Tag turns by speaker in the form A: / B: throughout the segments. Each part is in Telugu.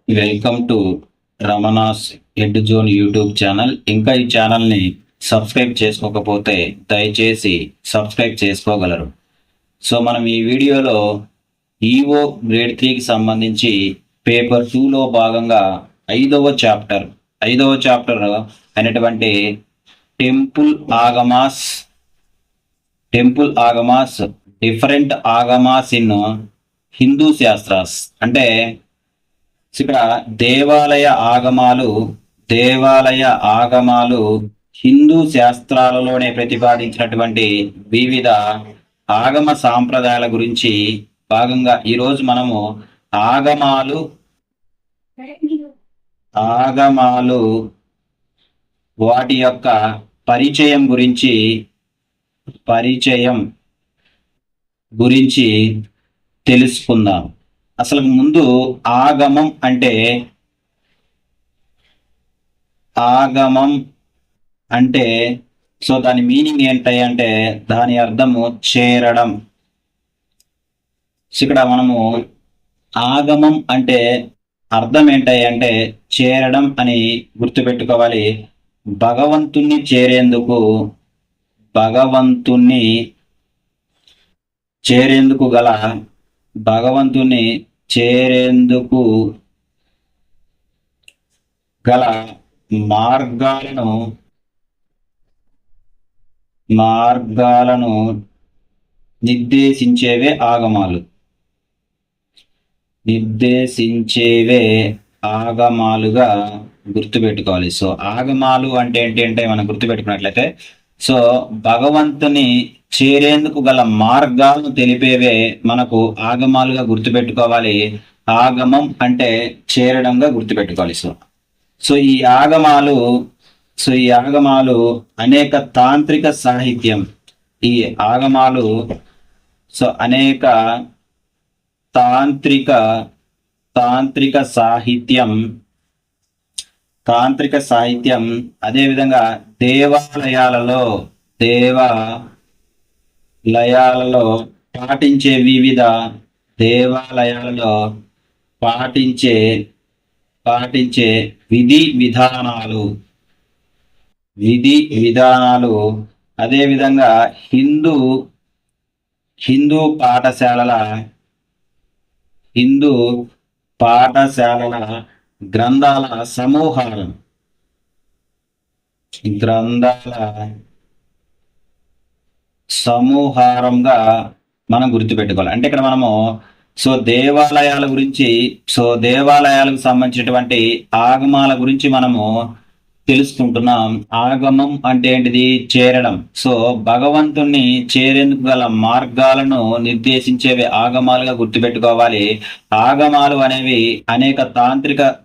A: Welcome to Ramana's ed zone YouTube channel. ఇంకా ఈ ఛానల్ని సబ్స్క్రైబ్ చేసుకోకపోతే దయచేసి సబ్స్క్రైబ్ చేసుకోగలరు. సో మనం ఈ వీడియోలో ఈఓ గ్రేడ్ 3కి సంబంధించి పేపర్ 2లో భాగంగా ఐదవ చాప్టర్ అయినటువంటి temple Agamas different Agamas in Hindu shastras, అంటే ఇక్కడ దేవాలయ ఆగమాలు హిందూ శాస్త్రాలలోనే ప్రతిపాదించినటువంటి వివిధ ఆగమ సాంప్రదాయాల గురించి భాగంగా ఈరోజు మనము ఆగమాలు వాటి యొక్క పరిచయం గురించి తెలుసుకుందాం. అసలు ముందు ఆగమం అంటే సో దాని మీనింగ్ ఏంటంటే దాని అర్థము చేరడం. ఇక్కడ మనము ఆగమం అంటే అర్థం ఏంటంటే చేరడం అని గుర్తుపెట్టుకోవాలి. భగవంతుణ్ణి చేరేందుకు గల మార్గాలను నిర్దేశించేవే ఆగమాలుగా గుర్తుపెట్టుకోవాలి. సో ఆగమాలు అంటే ఏంటంటే మనం గుర్తుపెట్టుకున్నట్లయితే, సో భగవంతుని చేరేందుకు గల మార్గాలను తెలిపేవే మనకు ఆగమాలుగా గుర్తుపెట్టుకోవాలి. ఆగమం అంటే చేరడంగా గుర్తుపెట్టుకోవాలి. సో ఈ ఆగమాలు అనేక తాంత్రిక సాహిత్యం అనేక తాంత్రిక సాహిత్యం అదేవిధంగా దేవాలయాలలో పాటించే విధి విధానాలు అదేవిధంగా హిందూ పాఠశాలల గ్రంథాల సమూహారంగా మనం గుర్తుపెట్టుకోవాలి. అంటే ఇక్కడ మనము దేవాలయాలకు సంబంధించినటువంటి ఆగమాల గురించి మనము తెలుసుకుంటున్నాం. ఆగమం అంటే ఏంటిది? చేరడం. సో భగవంతుణ్ణి చేరేందుకు గల మార్గాలను నిర్దేశించేవి ఆగమాలుగా గుర్తుపెట్టుకోవాలి. ఆగమాలు అనేవి అనేక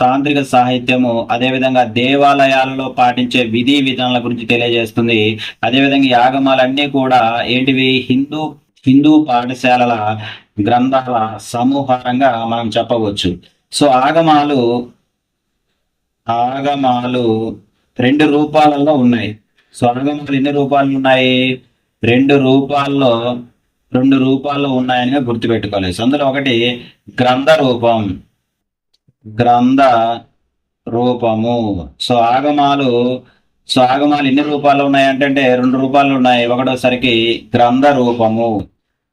A: తాంత్రిక సాహిత్యము అదేవిధంగా దేవాలయాలలో పాటించే విధి విధానాల గురించి తెలియజేస్తుంది. అదేవిధంగా ఈ ఆగమాలన్నీ కూడా ఏంటివి? హిందూ పాఠశాలల గ్రంథాల సమూహారంగా మనం చెప్పవచ్చు. సో ఆగమాలు రెండు రూపాలలో ఉన్నాయి. సో ఆగమాలు ఎన్ని రూపాలు ఉన్నాయి? రెండు రూపాల్లో ఉన్నాయని గుర్తుపెట్టుకోవాలి. సో అందులో ఒకటి గ్రంథ రూపము. సో ఆగమాలు ఎన్ని రూపాలు ఉన్నాయి అంటే రెండు రూపాలు ఉన్నాయి. ఒకటోసరికి గ్రంథ రూపము.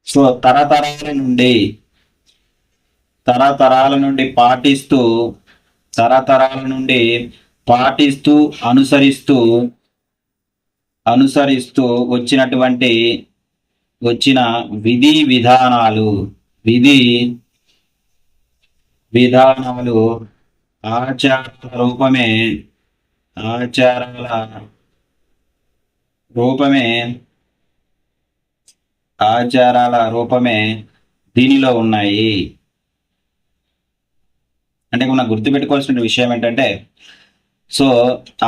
A: సో తరతరాల నుండి పాటిస్తూ అనుసరిస్తూ వచ్చిన విధి విధానాలు ఆచారాల రూపమే దీనిలో ఉన్నాయి. అంటే మనం గుర్తుపెట్టుకోవాల్సిన విషయం ఏంటంటే, సో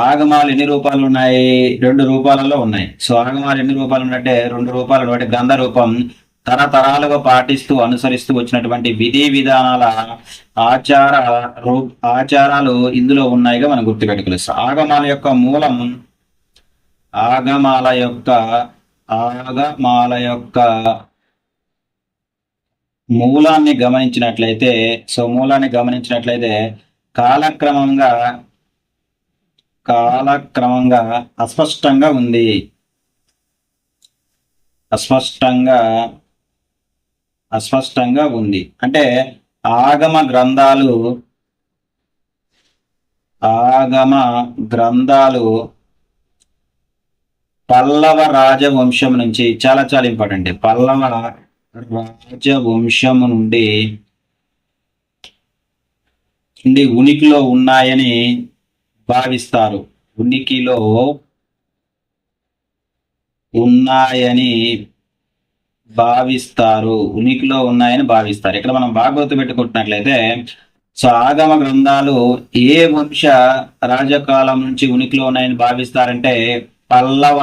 A: ఆగమాలు ఎన్ని రూపాలు ఉన్నాయి? రెండు రూపాలలో ఉన్నాయి. సో ఆగమాలు ఎన్ని రూపాలు ఉన్నాయంటే రెండు రూపాలు. అంటే గ్రంథ రూపం తరతరాలుగా పాటిస్తూ అనుసరిస్తూ వచ్చినటువంటి విధి విధానాల ఆచారాలు ఇందులో ఉన్నాయిగా మనం గుర్తుపెట్టుకోవచ్చు. ఆగమాల యొక్క మూలాన్ని గమనించినట్లయితే కాలక్రమంగా కాలక్రమంగా అస్పష్టంగా ఉంది. అస్పష్టంగా ఉంది అంటే ఆగమ గ్రంథాలు పల్లవ రాజవంశం నుంచి చాలా చాలా ఇంపార్టెంట్. పల్లవ రాజవంశం నుండి ఉనికిలో ఉన్నాయని భావిస్తారు. ఉనికిలో ఉన్నాయని భావిస్తారు. ఇక్కడ మనం బాగా గుర్తుపెట్టుకుంటున్నట్లయితే ఆగమ గ్రంథాలు ఏ వంశ రాజకాలం నుంచి ఉనికిలో ఉన్నాయని భావిస్తారంటే పల్లవ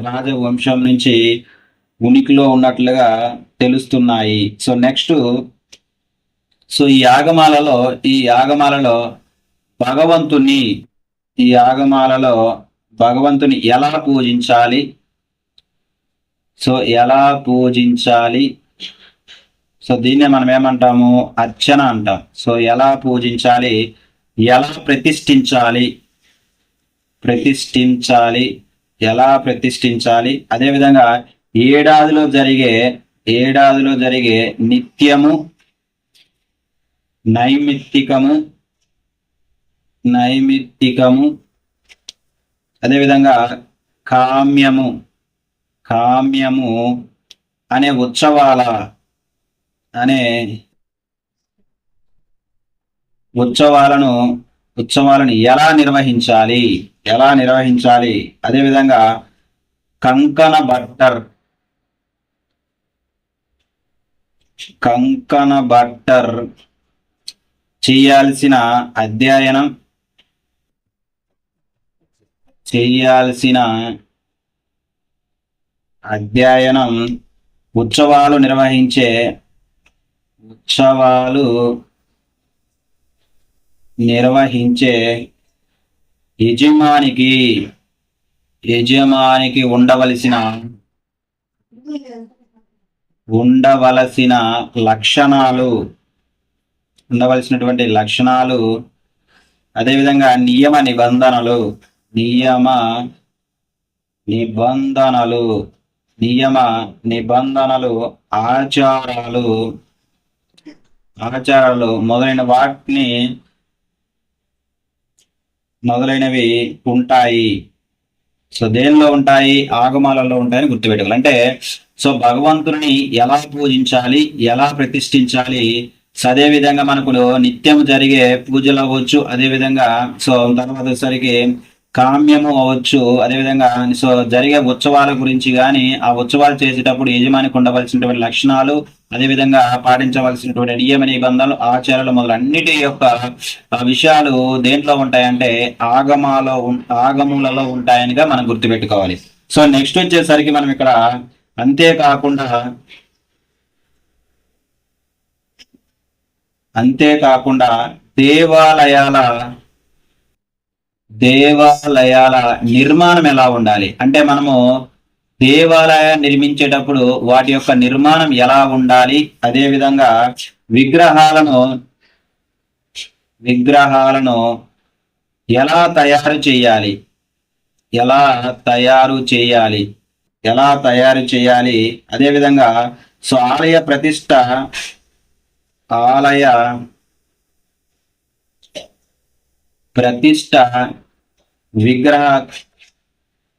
A: రాజవంశం నుంచి ఉనికిలో ఉన్నట్లుగా తెలుస్తున్నాయి. నెక్స్ట్ ఈ ఆగమాలలో భగవంతుని ఎలా పూజించాలి? దీన్నే మనం ఏమంటాము? అర్చన అంటాం. ఎలా పూజించాలి, ఎలా ప్రతిష్ఠించాలి, అదేవిధంగా ఏడాదిలో జరిగే నిత్యము, నైమిత్తికము, అదేవిధంగా కామ్యము అనే ఉత్సవాలను ఎలా నిర్వహించాలి, అదేవిధంగా కంకణ బట్టర్ చేయాల్సిన అధ్యయనం ఉత్సవాలు నిర్వహించే యజమానికి ఉండవలసినటువంటి లక్షణాలు, అదేవిధంగా నియమ నిబంధనలు, ఆచారాలు మొదలైనవి ఉంటాయి. దేనిలో ఉంటాయి? ఆగమాలలో ఉంటాయని గుర్తుపెట్టుకోవాలి. అంటే భగవంతుని ఎలా పూజించాలి, ఎలా ప్రతిష్ఠించాలి, అదే విధంగా మనకు నిత్యం జరిగే పూజలు అవ్వచ్చు, అదేవిధంగా తర్వాత సరికి కామ్యము అవ్వచ్చు, అదేవిధంగా జరిగే ఉత్సవాల గురించి కానీ ఆ ఉత్సవాలు చేసేటప్పుడు యజమానికి ఉండవలసినటువంటి లక్షణాలు, అదేవిధంగా పాటించవలసినటువంటి నియమ నిబంధనలు, ఆచారాలు మొదలన్నిటి యొక్క విషయాలు దేంట్లో ఉంటాయంటే ఆగములలో ఉంటాయనిగా మనం గుర్తుపెట్టుకోవాలి. నెక్స్ట్ వచ్చేసరికి మనం ఇక్కడ అంతేకాకుండా దేవాలయాల నిర్మాణం ఎలా ఉండాలి అంటే మనము దేవాలయాన్ని నిర్మించేటప్పుడు వాటి యొక్క నిర్మాణం ఎలా ఉండాలి, అదేవిధంగా విగ్రహాలను ఎలా తయారు చేయాలి, అదేవిధంగా ఆలయ ప్రతిష్ట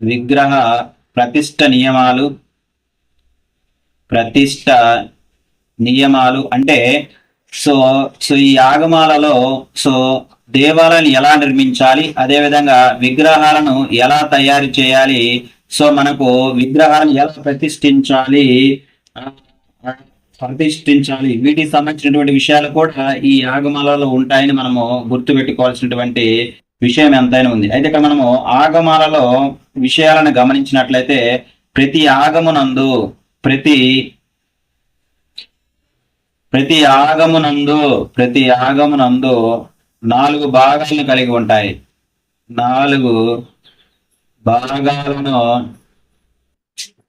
A: విగ్రహ ప్రతిష్ట నియమాలు అంటే ఈ ఆగమాలలో దేవాలయాన్ని ఎలా నిర్మించాలి, అదేవిధంగా విగ్రహాలను ఎలా తయారు చేయాలి, మనకు విగ్రహాలను ఎలా ప్రతిష్ఠించాలి, వీటికి సంబంధించినటువంటి విషయాలు కూడా ఈ ఆగమాలలో ఉంటాయని మనము గుర్తుపెట్టుకోవాల్సినటువంటి విషయం ఎంతైనా ఉంది. అయితే ఇక్కడ మనము ఆగమాలలో విషయాలను గమనించినట్లయితే ప్రతి ఆగమునందు 4 భాగాలను కలిగి ఉంటాయి. 4 భాగాలను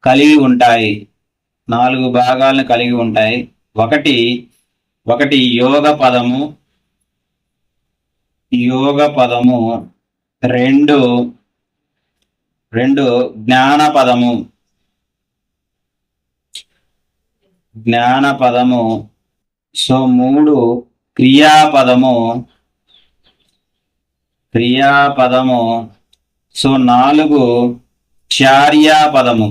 A: కలిగి ఉంటాయి. నాలుగు భాగాలను కలిగి ఉంటాయి. ఒకటి ఒకటి యోగ పదము, రెండు రెండు జ్ఞాన పదము, సో మూడు క్రియాపదము, సో నాలుగు చార్యాపదము.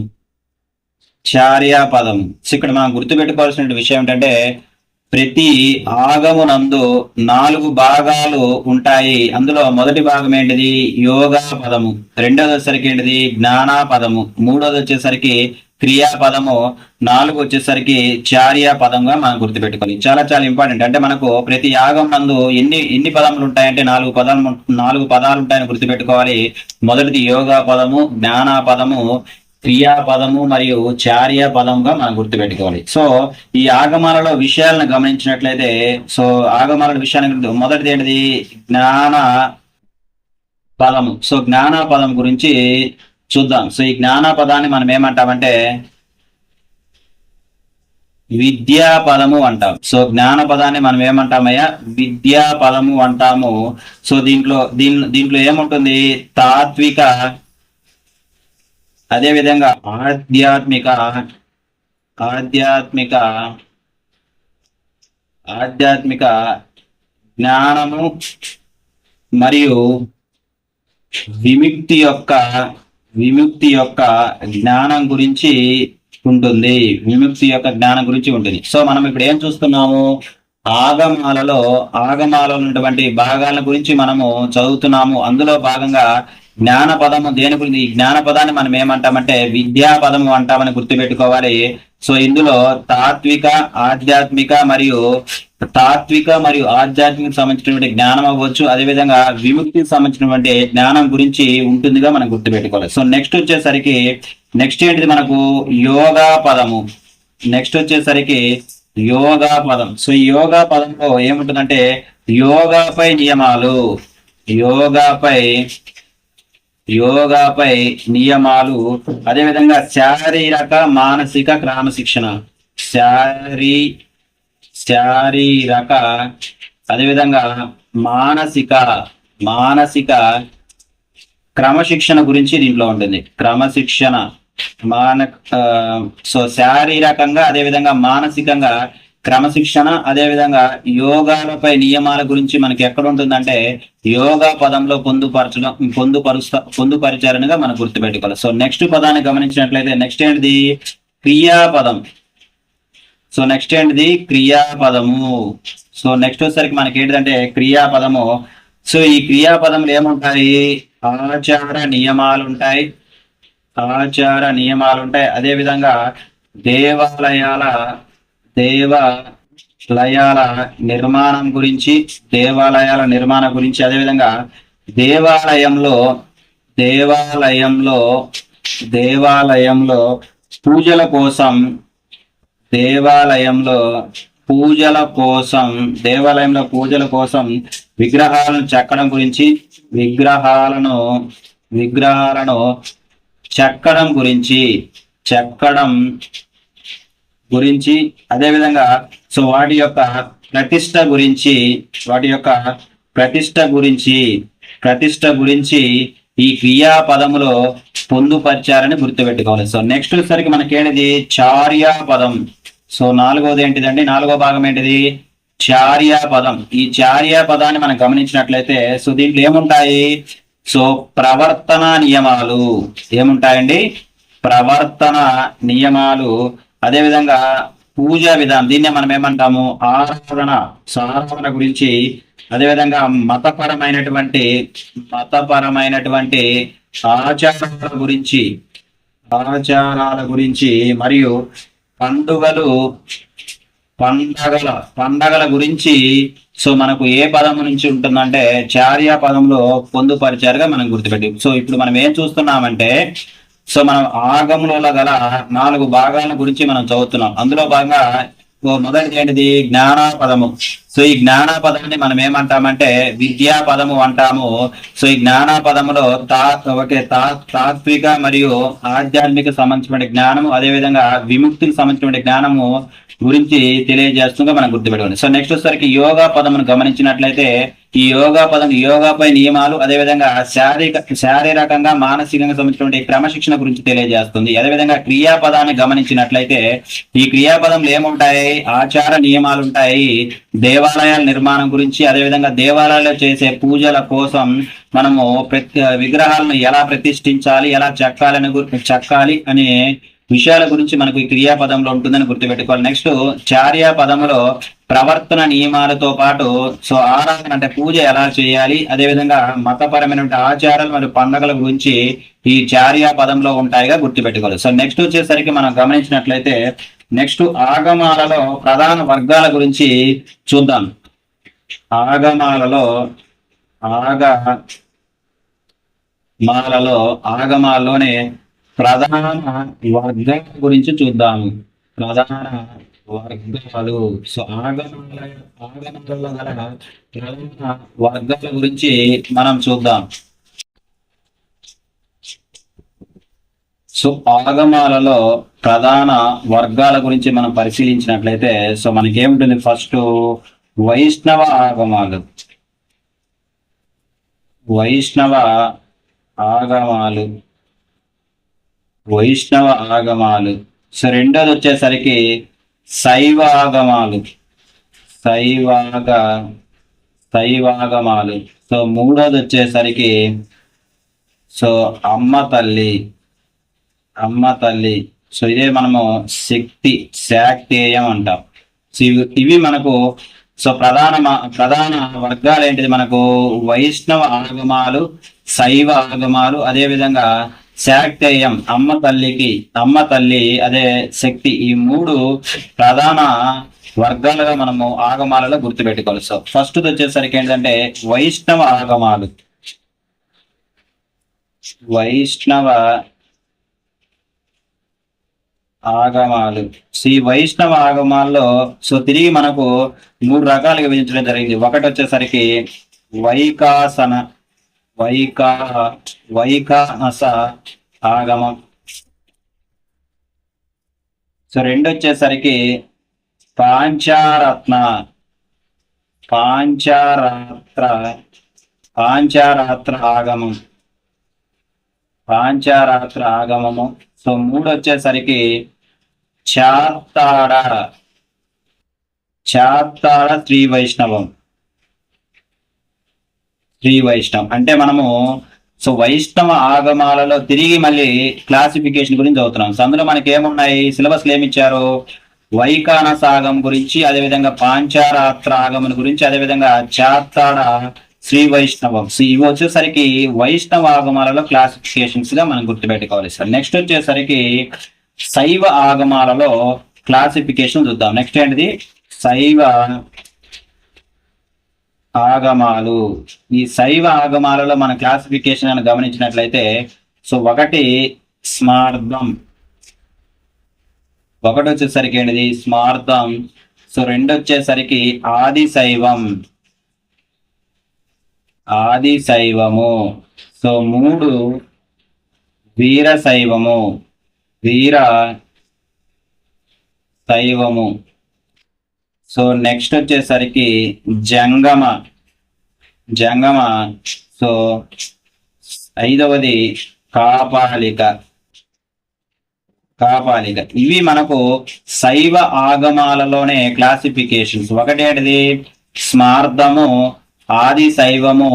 A: సో ఇక్కడ మనం గుర్తుపెట్టుకోవాల్సిన విషయం ఏంటంటే ప్రతి ఆగమునందు నాలుగు భాగాలు ఉంటాయి. అందులో మొదటి భాగం ఏంటిది యోగా పదము, రెండోది వచ్చేసరికి ఏంటిది జ్ఞాన పదము, మూడోది వచ్చేసరికి క్రియాపదము, నాలుగు వచ్చేసరికి చార్య పదంగా మనం గుర్తుపెట్టుకోవాలి. చాలా చాలా ఇంపార్టెంట్. అంటే మనకు ప్రతి యాగం నందు ఎన్ని పదములు ఉంటాయంటే నాలుగు పదాలు ఉంటాయని గుర్తుపెట్టుకోవాలి. మొదటిది యోగా పదము, జ్ఞాన పదము, క్రియాపదము మరియు చార్య పదంగా మనం గుర్తుపెట్టుకోవాలి. సో ఈ ఆగమాలలో విషయాలను గమనించినట్లయితే, సో ఆగమాల విషయానికి మొదటిది ఏంటిది జ్ఞాన పదము. సో జ్ఞాన పదం గురించి చూద్దాం. సో ఈ జ్ఞాన పదాన్ని మనం ఏమంటామంటే విద్యా పదము అంటాం. సో జ్ఞాన పదాన్ని మనం ఏమంటామయ్యా విద్యా పదము అంటాము. సో దీంట్లో ఏముంటుంది తాత్విక, అదే విధంగా ఆధ్యాత్మిక జ్ఞానము మరియు విముక్తి యొక్క జ్ఞానం గురించి ఉంటుంది. సో మనం ఇప్పుడు ఏం చూస్తున్నాము, ఆగమాలలో ఉన్నటువంటి భాగాల గురించి మనము చదువుతున్నాము. అందులో భాగంగా జ్ఞాన పదము దేని గురించి, ఈ జ్ఞాన పదాన్ని మనం ఏమంటామంటే విద్యా పదము అంటామని గుర్తుపెట్టుకోవాలి. సో ఇందులో తాత్విక మరియు ఆధ్యాత్మిక సంబంధించినటువంటి జ్ఞానం అవ్వచ్చు, అదేవిధంగా విముక్తికి సంబంధించినటువంటి జ్ఞానం గురించి ఉంటుందిగా మనం గుర్తుపెట్టుకోవాలి. సో నెక్స్ట్ ఏంటిది మనకు యోగా పదము. సో ఈ యోగా పదంలో ఏముంటుందంటే యోగాపై నియమాలు, అదేవిధంగా శారీరక మానసిక క్రమశిక్షణ, అదేవిధంగా మానసిక క్రమశిక్షణ గురించి దీంట్లో ఉంటుంది. సో శారీరకంగా అదేవిధంగా మానసికంగా క్రమశిక్షణ, అదేవిధంగా యోగాలపై నియమాల గురించి మనకి ఎక్కడ ఉంటుందంటే యోగా పదంలో పొందుపరిచారనిగా మనం గుర్తుపెట్టుకోవాలి. సో నెక్స్ట్ పదాన్ని గమనించినట్లయితే నెక్స్ట్ ఏంటిది క్రియాపదం. సో నెక్స్ట్ ఏంటిది క్రియాపదము. సో నెక్స్ట్ వచ్చేసరికి మనకి ఏంటిదంటే క్రియాపదము. సో ఈ క్రియాపదములు ఏముంటాయి ఆచార నియమాలు ఉంటాయి, అదేవిధంగా దేవాలయాల నిర్మాణం గురించి, అదేవిధంగా దేవాలయంలో పూజల కోసం విగ్రహాలను చెక్కడం గురించి, అదేవిధంగా సో వాటి యొక్క ప్రతిష్ట గురించి ఈ క్రియాపదములో పొందుపరిచారని గుర్తుపెట్టుకోవాలి. సో నెక్స్ట్ వచ్చేసరికి మనకేంటిది చార్యాపదం. సో నాలుగో భాగం ఏంటిది చార్యాపదం. ఈ చార్యాపదాన్ని మనం గమనించినట్లయితే సో దీంట్లో ఏముంటాయి, సో ప్రవర్తన నియమాలు ఏముంటాయండి, ప్రవర్తన నియమాలు, అదేవిధంగా పూజా విధానం, దీన్నే మనం ఏమంటాము ఆరాధన గురించి, అదేవిధంగా మతపరమైనటువంటి ఆచారాల గురించి మరియు పండగల గురించి. సో మనకు ఏ పదము నుంచి ఉంటుందంటే చార్య పదంలో పొందుపరిచారుగా మనం గుర్తుపెట్టి. సో ఇప్పుడు మనం ఏం చూస్తున్నామంటే సో మనం ఆగములో గల 4 భాగాల గురించి మనం చదువుతున్నాం. అందులో భాగంగా మొదటిది ఏంటిది జ్ఞాన పదము. సో ఈ జ్ఞాన పదాన్ని మనం ఏమంటామంటే విద్యా పదము అంటాము. సో ఈ జ్ఞాన పదములో తాత్విక మరియు ఆధ్యాత్మిక సంబంధించిన జ్ఞానము, అదేవిధంగా విముక్తికి సంబంధించిన జ్ఞానము గురించి తెలియజేస్తుందిగా మనం గుర్తుపెట్టుకోండి. సో నెక్స్ట్ వచ్చేసరికి యోగా పదమును గమనించినట్లయితే ఈ యోగా పదం యోగాపై నియమాలు, అదేవిధంగా శారీరకంగా మానసికంగా సంబంధించిన క్రమశిక్షణ గురించి తెలియజేస్తుంది. అదేవిధంగా క్రియాపదాన్ని గమనించినట్లయితే ఈ క్రియాపదంలో ఏముంటాయి, ఆచార నియమాలు ఉంటాయి, దేవాలయాల నిర్మాణం గురించి, అదేవిధంగా దేవాలయాల్లో చేసే పూజల కోసం మనము విగ్రహాలను ఎలా ప్రతిష్ఠించాలి, ఎలా చెక్కాలి అనే విషయాల గురించి మనకు ఈ క్రియాపదంలో ఉంటుందని గుర్తుపెట్టుకోవాలి. నెక్స్ట్ చార్య పదంలో ప్రవర్తన నియమాలతో పాటు సో ఆరాధన అంటే పూజ ఎలా చేయాలి, అదేవిధంగా మతపరమైన ఆచారాలు మరియు పండుగల గురించి ఈ చార్య పదంలో ఉంటాయిగా గుర్తుపెట్టుకోవాలి. సో నెక్స్ట్ వచ్చేసరికి మనం గమనించినట్లయితే నెక్స్ట్ ఆగమాలలో ప్రధాన వర్గాల గురించి చూద్దాం. ఆగమాలలోనే ప్రధాన వర్గాల గురించి చూద్దాము. ప్రధాన వర్గాలు. సో ఆగమాలలో గల ప్రధాన వర్గాల గురించి మనం చూద్దాం. సో ఆగమాలలో ప్రధాన వర్గాల గురించి మనం పరిశీలించినట్లయితే సో మనకి ఏముంటుంది, ఫస్ట్ వైష్ణవ ఆగమాలు. సో రెండోది వచ్చేసరికి శైవాగమాలు. సో మూడోది వచ్చేసరికి సో అమ్మ తల్లి. సో ఇదే మనము శాక్తేయం అంటాం. సో ఇవి మనకు సో ప్రధాన వర్గాలు ఏంటిది, మనకు వైష్ణవ ఆగమాలు, శైవ ఆగమాలు, అదేవిధంగా శాక్తేయం అమ్మ తల్లి అదే శక్తి. ఈ మూడు ప్రధాన వర్గాలుగా మనము ఆగమాలలో గుర్తుపెట్టుకోవాలి. సో ఫస్ట్ వచ్చేసరికి ఏంటంటే వైష్ణవ ఆగమాలు. ఈ వైష్ణవ ఆగమాల్లో సో తిరిగి మనకు మూడు రకాలుగా విభజించడం జరిగింది. ఒకటి వచ్చేసరికి వైఖానస ఆగమం. సో రెండు వచ్చేసరికి పాంచారాత్ర ఆగమము. సో మూడు వచ్చేసరికి చాత్తాడ శ్రీ వైష్ణవం. అంటే మనము సో వైష్ణవ ఆగమాలలో తిరిగి మళ్ళీ క్లాసిఫికేషన్ గురించి చదువుతున్నాం. సో అందులో మనకి ఏమున్నాయి, సిలబస్లు ఏమిచ్చారు, వైఖానస ఆగమం గురించి, అదేవిధంగా పాంచారాత్ర ఆగమం గురించి, అదేవిధంగా చాత్తాడ శ్రీ వైష్ణవం. సో ఇవి వచ్చేసరికి వైష్ణవ ఆగమాలలో క్లాసిఫికేషన్స్ గా మనం గుర్తుపెట్టుకోవాలి సార్. నెక్స్ట్ వచ్చేసరికి శైవ ఆగమాలలో క్లాసిఫికేషన్ చూద్దాం. నెక్స్ట్ ఏంటిది, శైవ ఆగమాలు. ఈ శైవ ఆగమాలలో మన క్లాసిఫికేషన్ అని గమనించినట్లయితే సో ఒకటి స్మార్థం. వచ్చేసరికి ఏంటిది స్మార్థం. సో రెండు వచ్చేసరికి ఆది శైవము. సో మూడు వీర శైవము. సో నెక్స్ట్ వచ్చేసరికి జంగమ. సో ఐదవది కాపాలిక. ఇవి మనకు శైవ ఆగమాలలోనే క్లాసిఫికేషన్స్. ఒకటి ఏంటిది స్మార్థము, ఆది శైవము,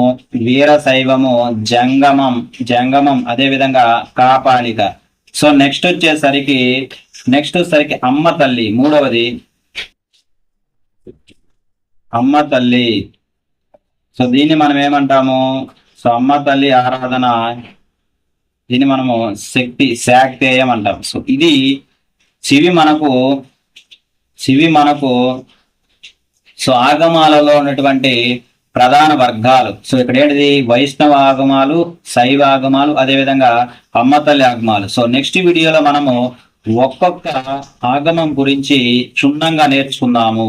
A: వీర శైవము, జంగమం అదేవిధంగా కాపాలిక. సో నెక్స్ట్ వచ్చేసరికి అమ్మ తల్లి. మూడవది అమ్మ తల్లి. సో దీన్ని మనం ఏమంటాము, సో అమ్మ తల్లి ఆరాధన, దీన్ని మనము శాక్తేయం అంటాం. సో ఇది శివి మనకు సో ఆగమాలలో ఉన్నటువంటి ప్రధాన వర్గాలు. సో ఇక్కడ ఏంటిది వైష్ణవ ఆగమాలు, శైవ ఆగమాలు, అదేవిధంగా అమ్మ తల్లి ఆగమాలు. సో నెక్స్ట్ వీడియోలో మనము ఒక్కొక్క ఆగమం గురించి క్షుణ్ణంగా నేర్చుకుందాము.